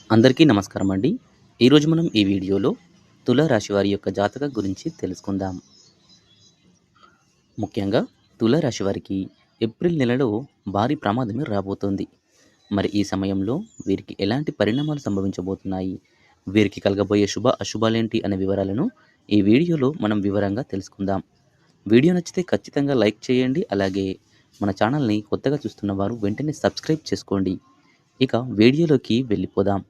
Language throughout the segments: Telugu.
అందరికీ నమస్కారం అండి. ఈరోజు మనం ఈ వీడియోలో తులారాశి వారి యొక్క జాతకం గురించి తెలుసుకుందాం. ముఖ్యంగా తులారాశి వారికి ఏప్రిల్ నెలలో భారీ ప్రమాదమే రాబోతోంది. మరి ఈ సమయంలో వీరికి ఎలాంటి పరిణామాలు సంభవించబోతున్నాయి? వీరికి కలగబోయే శుభ అశుభాలేంటి అనే వివరాలను ఈ వీడియోలో మనం వివరంగా తెలుసుకుందాం. వీడియో నచ్చితే ఖచ్చితంగా లైక్ చేయండి. అలాగే మన ఛానల్‌ని కొత్తగా చూస్తున్న వారు వెంటనే సబ్స్క్రైబ్ చేసుకోండి. ఇక వీడియోలోకి వెళ్ళిపోదాం.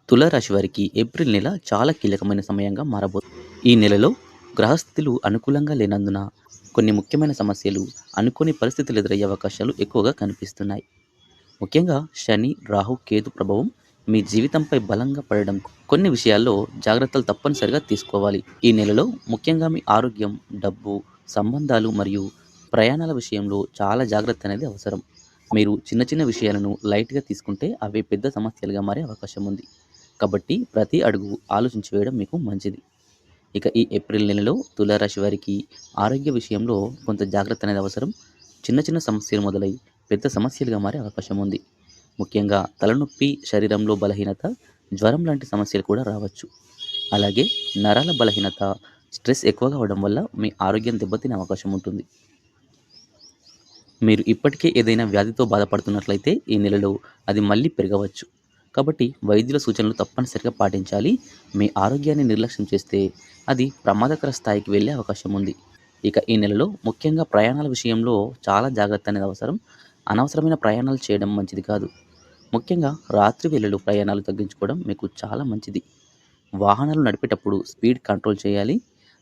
తులారాశి వారికి ఏప్రిల్ నెల చాలా కీలకమైన సమయంగా మారబోతుంది. ఈ నెలలో గ్రహస్థితులు అనుకూలంగా లేనందున కొన్ని ముఖ్యమైన సమస్యలు, అనుకోని పరిస్థితులు ఎదురయ్యే అవకాశాలు ఎక్కువగా కనిపిస్తున్నాయి. ముఖ్యంగా శని, రాహు, కేతు ప్రభావం మీ జీవితంపై బలంగా పడడం, కొన్ని విషయాల్లో జాగ్రత్తలు తప్పనిసరిగా తీసుకోవాలి. ఈ నెలలో ముఖ్యంగా మీ ఆరోగ్యం, డబ్బు, సంబంధాలు మరియు ప్రయాణాల విషయంలో చాలా జాగ్రత్త అనేది అవసరం. మీరు చిన్న చిన్న విషయాలను లైట్‌గా తీసుకుంటే అవి పెద్ద సమస్యలుగా మారే అవకాశం ఉంది. కాబట్టి ప్రతి అడుగు ఆలోచించి వేయడం మీకు మంచిది. ఇక ఈ ఏప్రిల్ నెలలో తులారాశి వారికి ఆరోగ్య విషయంలో కొంత జాగ్రత్త అనేది అవసరం. చిన్న చిన్న సమస్యలు మొదలై పెద్ద సమస్యలుగా మారే అవకాశం ఉంది. ముఖ్యంగా తలనొప్పి, శరీరంలో బలహీనత, జ్వరం లాంటి సమస్యలు కూడా రావచ్చు. అలాగే నరాల బలహీనత, స్ట్రెస్ ఎక్కువగా అవ్వడం వల్ల మీ ఆరోగ్యం దెబ్బతినే అవకాశం ఉంటుంది. మీరు ఇప్పటికే ఏదైనా వ్యాధితో బాధపడుతున్నట్లయితే ఈ నెలలో అది మళ్ళీ పెరగవచ్చు. కాబట్టి వైద్యుల సూచనలు తప్పనిసరిగా పాటించాలి. మీ ఆరోగ్యాన్ని నిర్లక్ష్యం చేస్తే అది ప్రమాదకర స్థాయికి వెళ్ళే అవకాశం ఉంది. ఇక ఈ నెలలో ముఖ్యంగా ప్రయాణాల విషయంలో చాలా జాగ్రత్త అనేది అవసరం. అనవసరమైన ప్రయాణాలు చేయడం మంచిది కాదు. ముఖ్యంగా రాత్రి వేళలు ప్రయాణాలు తగ్గించుకోవడం మీకు చాలా మంచిది. వాహనాలు నడిపేటప్పుడు స్పీడ్ కంట్రోల్ చేయాలి.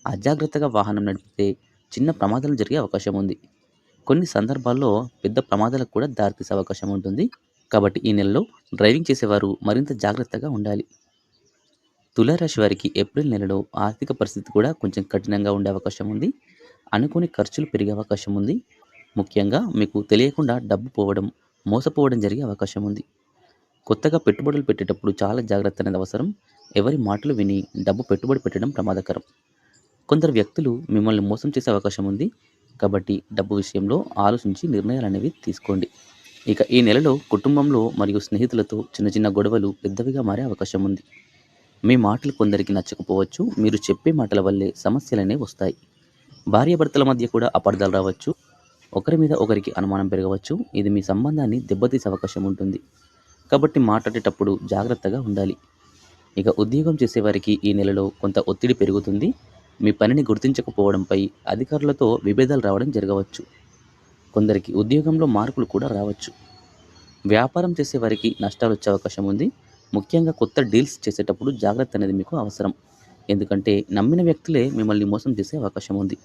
అజాగ్రత్తగా వాహనం నడిపితే చిన్న ప్రమాదాలు జరిగే అవకాశం ఉంది. కొన్ని సందర్భాల్లో పెద్ద ప్రమాదాలకు కూడా దారితీసే అవకాశం ఉంటుంది. కాబట్టి ఈ నెలలో డ్రైవింగ్ చేసేవారు మరింత జాగ్రత్తగా ఉండాలి. తులారాశి వారికి ఏప్రిల్ నెలలో ఆర్థిక పరిస్థితి కూడా కొంచెం కఠినంగా ఉండే అవకాశం ఉంది. అనుకోని ఖర్చులు పెరిగే అవకాశం ఉంది. ముఖ్యంగా మీకు తెలియకుండా డబ్బు పోవడం, మోసపోవడం జరిగే అవకాశం ఉంది. కొత్తగా పెట్టుబడులు పెట్టేటప్పుడు చాలా జాగ్రత్త అనేది అవసరం. ఎవరి మాటలు విని డబ్బు పెట్టుబడి పెట్టడం ప్రమాదకరం. కొందరు వ్యక్తులు మిమ్మల్ని మోసం చేసే అవకాశం ఉంది. కాబట్టి డబ్బు విషయంలో ఆలోచించి నిర్ణయాలనేవి తీసుకోండి. ఇక ఈ నెలలో కుటుంబంలో మరియు స్నేహితులతో చిన్న చిన్న గొడవలు పెద్దవిగా మారే అవకాశం ఉంది. మీ మాటలు కొందరికి నచ్చకపోవచ్చు. మీరు చెప్పే మాటల వల్లే సమస్యలనేవి వస్తాయి. భార్యాభర్తల మధ్య కూడా అపార్థాలు రావచ్చు. ఒకరి మీద ఒకరికి అనుమానం పెరగవచ్చు. ఇది మీ సంబంధాన్ని దెబ్బతీసే అవకాశం ఉంటుంది. కాబట్టి మాట్లాడేటప్పుడు జాగ్రత్తగా ఉండాలి. ఇక ఉద్యోగం చేసేవారికి ఈ నెలలో కొంత ఒత్తిడి పెరుగుతుంది. మీ పనిని గుర్తించకపోవడంపై అధికారులతో విభేదాలు రావడం జరగవచ్చు. కొందరికి ఉద్యోగంలో మార్పులు కూడా రావచ్చు. వ్యాపారం చేసేవారికి నష్టాలు వచ్చే అవకాశం ఉంది. ముఖ్యంగా కొత్త డీల్స్ చేసేటప్పుడు జాగ్రత్త అనేది మీకు అవసరం. ఎందుకంటే నమ్మిన వ్యక్తులే మిమ్మల్ని మోసం చేసే అవకాశం ఉంది.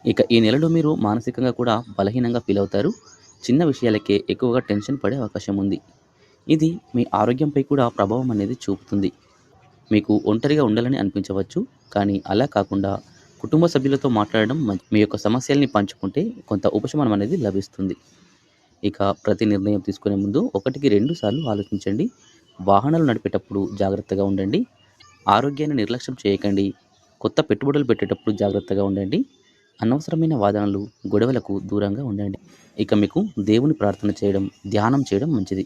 ఇక ఈ నెలలో మీరు మానసికంగా కూడా బలహీనంగా ఫీల్ అవుతారు. చిన్న విషయాలకే ఎక్కువగా టెన్షన్ పడే అవకాశం ఉంది. ఇది మీ ఆరోగ్యంపై కూడా ప్రభావం అనేది చూపుతుంది. మీకు ఒంటరిగా ఉండాలని అనిపించవచ్చు. కానీ అలా కాకుండా కుటుంబ సభ్యులతో మాట్లాడడం మీ యొక్క సమస్యల్ని పంచుకుంటే కొంత ఉపశమనం అనేది లభిస్తుంది. ఇక ప్రతి నిర్ణయం తీసుకునే ముందు 1కి 2 సార్లు ఆలోచించండి. వాహనాలు నడిపేటప్పుడు జాగ్రత్తగా ఉండండి. ఆరోగ్యాన్ని నిర్లక్ష్యం చేయకండి. కొత్త పెట్టుబడులు పెట్టేటప్పుడు జాగ్రత్తగా ఉండండి. అనవసరమైన వాదనలు, గొడవలకు దూరంగా ఉండండి. ఇక మీకు దేవుని ప్రార్థన చేయడం, ధ్యానం చేయడం మంచిది.